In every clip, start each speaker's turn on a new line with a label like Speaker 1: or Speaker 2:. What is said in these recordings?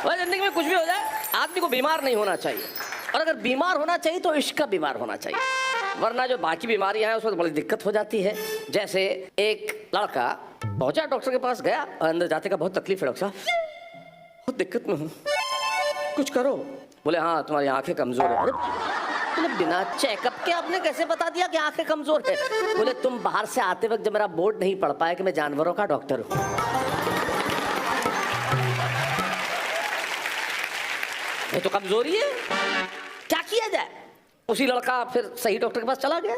Speaker 1: वह जिंदगी में कुछ भी हो जाए, आदमी को बीमार नहीं होना चाहिए, और अगर बीमार होना चाहिए तो इश्क का बीमार होना चाहिए, वरना जो बाकी बीमारियां हैं उसमें तो बड़ी दिक्कत हो जाती है। जैसे एक लड़का पहुंचा डॉक्टर के पास, गया और अंदर जाते का बहुत तकलीफ है डॉक्टर साहब, बहुत दिक्कत में हूँ, कुछ करो। बोले हाँ तुम्हारी आंखें कमजोर है। अरे बोले बिना चेकअप के आपने कैसे बता दिया कि आंखें कमजोर है? बोले तुम बाहर से आते वक्त जब मेरा बोर्ड नहीं पढ़ पाए कि मैं जानवरों का डॉक्टर हूँ। ये तो कमजोरी है, क्या किया जाए? उसी लड़का फिर सही डॉक्टर के पास चला गया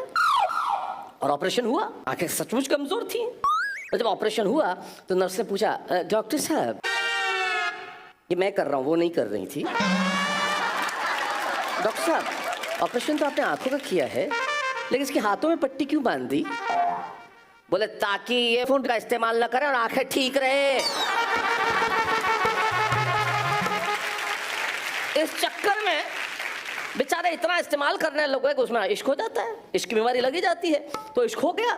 Speaker 1: और ऑपरेशन हुआ। आंखें सचमुच कमजोर थी। और जब ऑपरेशन हुआ तो नर्स ने पूछा डॉक्टर साहब ये मैं कर रहा हूँ, वो नहीं कर रही थी। डॉक्टर साहब ऑपरेशन तो आपने आंखों का किया है, लेकिन इसके हाथों में पट्टी क्यों बांध दी? बोले ताकि ये फोन का इस्तेमाल ना करे और आंखें ठीक रहे। इस चक्कर में बेचारे इतना इस्तेमाल करने लगे कि उसमें इश्क हो जाता है, इश्क की बीमारी लगी जाती है। तो इश्क हो गया,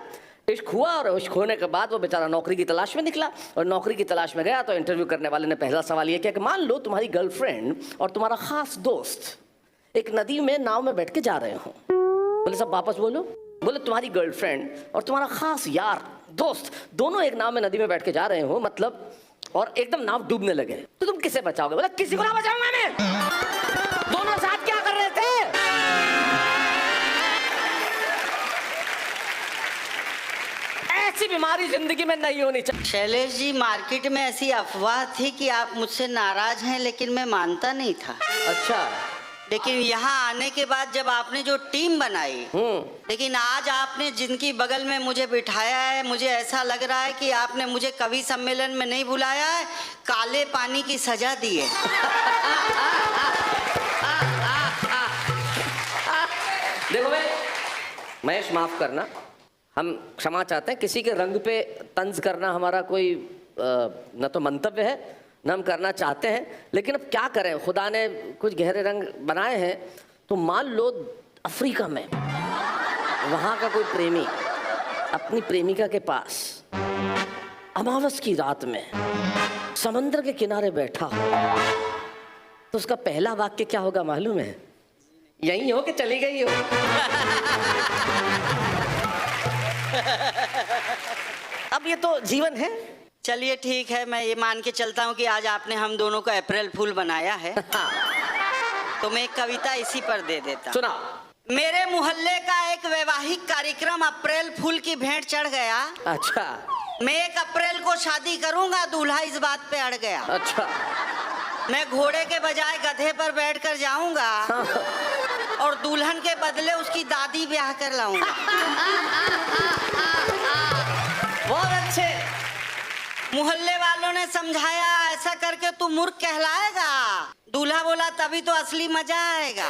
Speaker 1: इश्क हुआ, और इश्क होने के बाद वो बेचारा नौकरी की तलाश में निकला, और नौकरी की तलाश में गया तो इंटरव्यू करने वाले ने पहला सवाल ये किया कि मान लो तुम्हारी गर्लफ्रेंड और तुम्हारा खास दोस्त एक नदी में नाव में बैठ के जा रहे हो। बोले सब वापस बोलो। बोले तुम्हारी गर्लफ्रेंड और तुम्हारा खास यार दोस्त दोनों एक नाव में नदी में बैठ के जा रहे हो, मतलब, और एकदम नाव डूबने लगे, तो तुम किसे बचाओगे? बोले किसी को ना बचाऊंगा मैं। दोनों साथ क्या कर रहे थे? ऐसी बीमारी जिंदगी में नहीं होनी चाहिए।
Speaker 2: शैलेश जी, मार्केट में ऐसी अफवाह थी कि आप मुझसे नाराज हैं, लेकिन मैं मानता नहीं था।
Speaker 1: अच्छा।
Speaker 2: लेकिन यहाँ आने के बाद जब आपने जो टीम बनाई, लेकिन आज आपने जिनकी बगल में मुझे बिठाया है, मुझे ऐसा लग रहा है कि आपने मुझे कवि सम्मेलन में नहीं बुलाया है, काले पानी की सजा दी है।
Speaker 1: देखो भाई महेश, माफ करना, हम क्षमा चाहते हैं। किसी के रंग पे तंज करना हमारा कोई न तो मंतव्य है न हम करना चाहते हैं, लेकिन अब क्या करें, खुदा ने कुछ गहरे रंग बनाए हैं। तो मान लो अफ्रीका में वहाँ का कोई प्रेमी अपनी प्रेमिका के पास अमावस की रात में समंदर के किनारे बैठा हो, तो उसका पहला वाक्य क्या होगा मालूम है? यही हो कि चली गई हो? अब ये तो जीवन है।
Speaker 2: चलिए ठीक है, मैं ये मान के चलता हूँ कि आज आपने हम दोनों को अप्रैल फूल बनाया है। तो मैं एक कविता इसी पर दे देता।
Speaker 1: सुना।
Speaker 2: मेरे मोहल्ले का एक वैवाहिक कार्यक्रम अप्रैल फूल की भेंट चढ़ गया।
Speaker 1: अच्छा।
Speaker 2: मैं 1 अप्रैल को शादी करूंगा, दूल्हा इस बात पे अड़ गया।
Speaker 1: अच्छा।
Speaker 2: मैं घोड़े के बजाय गधे पर बैठकर जाऊंगा और दुल्हन के बदले उसकी दादी ब्याह कर लाऊंगा।
Speaker 1: बहुत अच्छे।
Speaker 2: मोहल्ले वालों ने समझाया ऐसा करके तू मूर्ख कहलाएगा। दूल्हा बोला तभी तो असली मजा आएगा।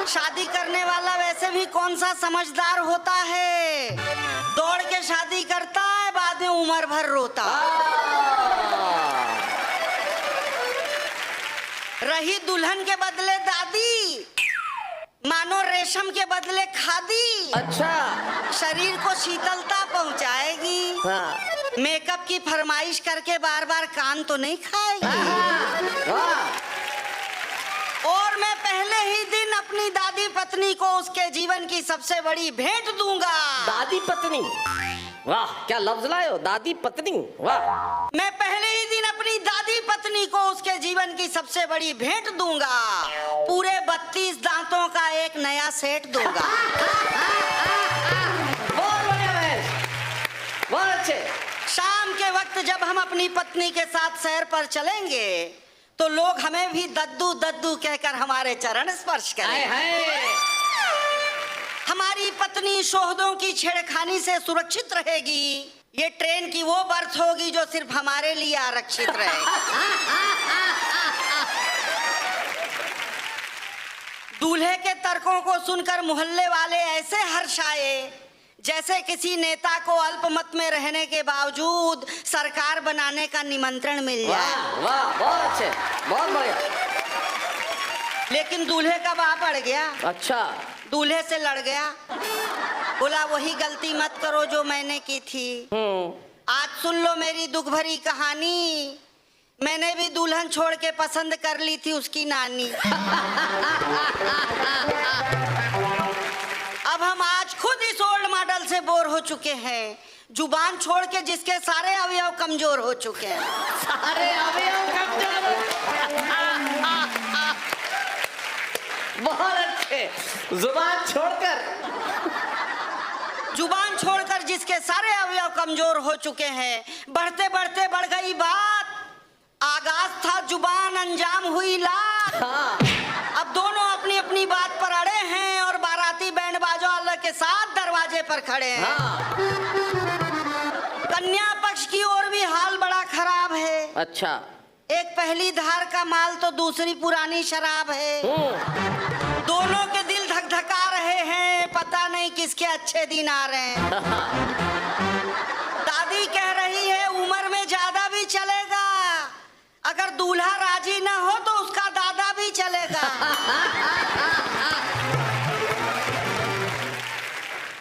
Speaker 2: शादी करने वाला वैसे भी कौन सा समझदार होता है, दौड़ के शादी करता है, बाद में उम्र भर रोता। रही दुल्हन के बदले दादी, मानो रेशम के बदले खादी।
Speaker 1: अच्छा।
Speaker 2: शरीर को शीतलता पहुंचाएगी।
Speaker 1: हाँ।
Speaker 2: मेकअप की फरमाइश करके बार बार कान तो नहीं खाएगी। और मैं पहले ही दिन अपनी दादी पत्नी को उसके जीवन की सबसे बड़ी भेंट दूंगा।
Speaker 1: दादी पत्नी, वाह क्या लफ्ज लाए हो, दादी पत्नी, वाह।
Speaker 2: मैं पहले ही दिन अपनी दादी पत्नी को उसके जीवन की सबसे बड़ी भेंट दूंगा। पूरे 32 दांतों का एक नया सेट दूंगा।
Speaker 1: बहुत बढ़िया महेश, बहुत अच्छे।
Speaker 2: शाम के वक्त जब हम अपनी पत्नी के साथ सैर पर चलेंगे तो लोग हमें भी दद्दू दद्दू कहकर हमारे चरण स्पर्श करेंगे। हमारी पत्नी शोहदों की छेड़खानी से सुरक्षित रहेगी। ये ट्रेन की वो बर्थ होगी जो सिर्फ हमारे लिए आरक्षित रहेगी। दूल्हे के तर्कों को सुनकर मोहल्ले वाले ऐसे हर्षाए जैसे किसी नेता को अल्पमत में रहने के बावजूद सरकार बनाने का निमंत्रण मिल जाए।
Speaker 1: वाह वाह, बहुत अच्छे, बहुत बढ़िया।
Speaker 2: लेकिन दूल्हे का बाप अड़ गया।
Speaker 1: अच्छा।
Speaker 2: दूल्हे से लड़ गया, बोला वही गलती मत करो जो मैंने की थी। आज सुन लो मेरी दुख भरी कहानी। मैंने भी दुल्हन छोड़ के पसंद कर ली थी उसकी नानी। अब हम आज खुद इस ओल्ड मॉडल से बोर हो चुके हैं, जुबान छोड़ के जिसके सारे अवयव कमजोर हो चुके हैं।
Speaker 1: सारे अवयव कमजोर। बहुत अच्छे।
Speaker 2: जुबान छोड़कर जिसके सारे अवयव कमजोर हो चुके हैं। बढ़ते बढ़ते बढ़ गई बात, आगाज था जुबान, अंजाम हुई लात।
Speaker 1: हाँ।
Speaker 2: अब दोनों अपनी अपनी बात पर अड़े हैं और बाराती बैंड बाजों अल्लाह के साथ दरवाजे पर खड़े हैं।
Speaker 1: हाँ।
Speaker 2: कन्या पक्ष की ओर भी हाल बड़ा खराब है।
Speaker 1: अच्छा।
Speaker 2: एक पहली धार का माल तो दूसरी पुरानी शराब है। दोनों के दिल धक धका रहे हैं, पता नहीं किसके अच्छे दिन आ रहे हैं। दादी कह रही है उम्र में ज्यादा भी चलेगा, अगर दूल्हा राजी ना हो तो उसका दादा भी चलेगा।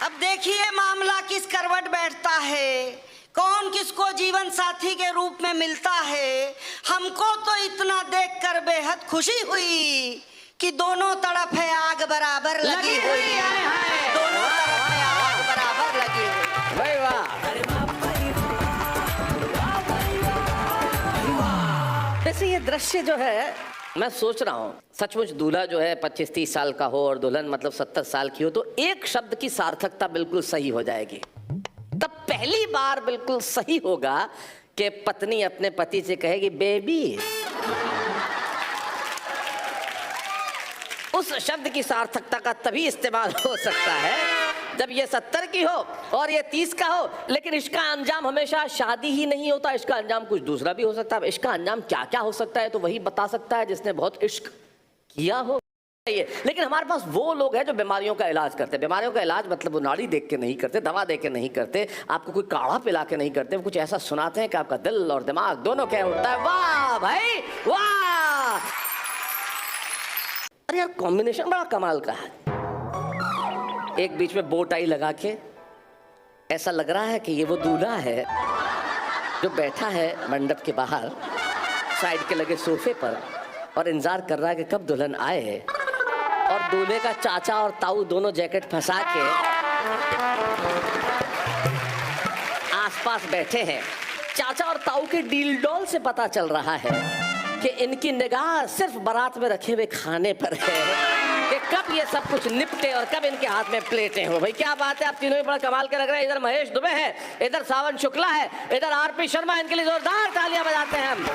Speaker 2: अब देखिए मामला किस करवट बैठता है, कौन किसको जीवन साथी के रूप में मिलता है। हमको तो इतना देखकर बेहद खुशी हुई कि दोनों तरफ है आग बराबर लगी हुई है। दोनों तरफ है आग बराबर लगी हुई।
Speaker 1: भाई वाह। वैसे ये दृश्य जो है, मैं सोच रहा हूँ सचमुच दूल्हा जो है 25-30 साल का हो और दुल्हन मतलब 70 साल की हो तो एक शब्द की सार्थकता बिल्कुल सही हो जाएगी। तब पहली बार बिल्कुल सही होगा कि पत्नी अपने पति से कहेगी बेबी। उस शब्द की सार्थकता का तभी इस्तेमाल हो सकता है जब ये 70 की हो और ये 30 का हो। लेकिन इसका अंजाम हमेशा शादी ही नहीं होता, इसका अंजाम कुछ दूसरा भी हो सकता है। इसका अंजाम क्या क्या हो सकता है तो वही बता सकता है जिसने बहुत इश्क किया हो। लेकिन हमारे पास वो लोग हैं जो बीमारियों का इलाज करते हैं। बीमारियों का इलाज मतलब वो नाड़ी देख के नहीं करते, दवा दे के नहीं करते, आपको कोई काढ़ा पिला के नहीं करते, वो कुछ ऐसा सुनाते हैं कि आपका दिल और दिमाग दोनों कह उठता है वाह भाई वाह। अरे यार कॉम्बिनेशन बड़ा कमाल का है। एक बीच में बो टाई लगा के ऐसा लग रहा है कि ये वो दूल्हा है जो बैठा है मंडप के बाहर साइड के लगे सोफे पर और इंतजार कर रहा है कि कब दुल्हन आए। और दूल्हे का चाचा और ताऊ दोनों जैकेट फंसा के आसपास बैठे हैं। चाचा और ताऊ के डील डॉल से पता चल रहा है कि इनकी निगाह सिर्फ बारात में रखे हुए खाने पर है कि कब ये सब कुछ निपटे और कब इनके हाथ में प्लेटें हो। भाई क्या बात है, आप तीनों ही बड़ा कमाल के लग रहे हैं। इधर महेश दुबे है, इधर सावन शुक्ला है, इधर आरपी शर्मा। इनके लिए जोरदार तालियां बजाते हैं हम।